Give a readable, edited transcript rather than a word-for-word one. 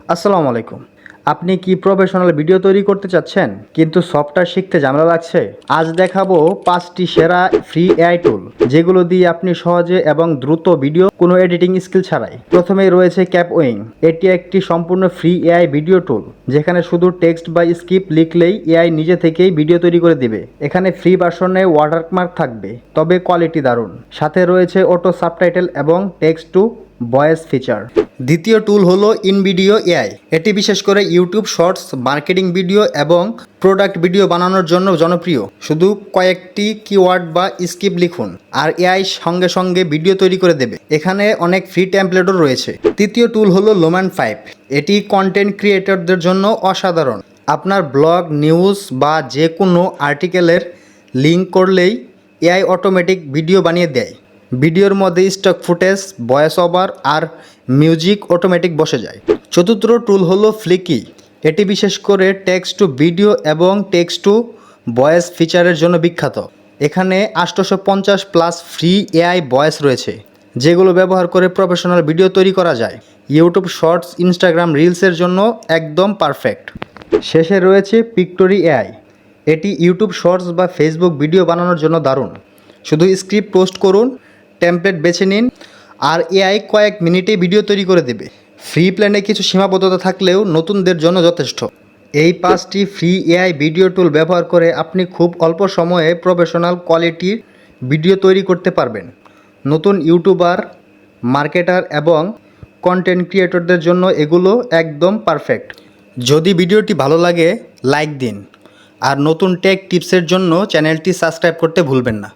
আসসালামু আলাইকুম। আপনি কি প্রফেশনাল ভিডিও তৈরি করতে চাচ্ছেন কিন্তু সফটওয়্যার শিখতে ঝামেলা লাগছে? আজ দেখাবো 5টি সেরা ফ্রি এআই টুল যেগুলো দিয়ে আপনি সহজে এবং দ্রুত ভিডিও কোনো এডিটিং স্কিল ছাড়াই। প্রথমেই রয়েছে ক্যাপওয়িং। এটি একটি সম্পূর্ণ ফ্রি এআই ভিডিও টুল যেখানে শুধু টেক্সট বা স্ক্রিপ্ট লিখলেই এআই নিজে থেকেই ভিডিও তৈরি করে দিবে। এখানে ফ্রি ভার্সনে ওয়াটারমার্ক থাকবে, তবে কোয়ালিটি দারুণ। সাথে রয়েছে অটো সাবটাইটেল এবং টেক্সট টু ভয়েস ফিচার। দ্বিতীয় টুল হলো ইনভিডিও এআই। এটি বিশেষ করে ইউটিউব শর্টস, মার্কেটিং ভিডিও এবং প্রোডাক্ট ভিডিও বানানোর জন্য জনপ্রিয়। শুধু কয়েকটি কিওয়ার্ড বা স্ক্রিপ্ট লিখুন আর এআই সঙ্গে সঙ্গে ভিডিও তৈরি করে দেবে। এখানে অনেক ফ্রি টেমপ্লেটও রয়েছে। তৃতীয় টুল হলো লোম্যান 5। এটি কন্টেন্ট ক্রিয়েটরদের জন্য অসাধারণ। আপনার ব্লগ, নিউজ বা যে কোনো আর্টিকেলের লিঙ্ক করলেই এআই অটোমেটিক ভিডিও বানিয়ে দেয়। ভিডিওর মধ্যে স্টক ফুটেজ, ভয়েস ওভার আর মিউজিক অটোমেটিক বসে যায়। চতুর্থ টুল হলো ফ্লিকি। এটি বিশেষ করে টেক্সট টু ভিডিও এবং টেক্সট টু ভয়েস ফিচারের জন্য বিখ্যাত। এখানে 850+ ফ্রি এআই ভয়েস রয়েছে যেগুলো ব্যবহার করে প্রফেশনাল ভিডিও তৈরি করা যায়। ইউটিউব শর্টস, ইনস্টাগ্রাম রিলসের জন্য একদম পারফেক্ট। শেষে রয়েছে পিক্টোরি এআই। এটি ইউটিউব শর্টস বা ফেসবুক ভিডিও বানানোর জন্য দারুণ। শুধু স্ক্রিপ্ট পোস্ট করুন, টেমপ্লেট বেছে নিন আর এআই কয়েক মিনিটেই ভিডিও তৈরি করে দেবে। ফ্রি প্ল্যানে কিছু সীমাবদ্ধতা থাকলেও নতুনদের জন্য যথেষ্ট। এই 5টি ফ্রি এআই ভিডিও টুল ব্যবহার করে আপনি খুব অল্প সময়ে প্রফেশনাল কোয়ালিটির ভিডিও তৈরি করতে পারবেন। নতুন ইউটিউবার, মার্কেটার এবং কন্টেন্ট ক্রিয়েটরদের জন্য এগুলো একদম পারফেক্ট। যদি ভিডিওটি ভালো লাগে লাইক দিন আর নতুন টেক টিপসের জন্য চ্যানেলটি সাবস্ক্রাইব করতে ভুলবেন না।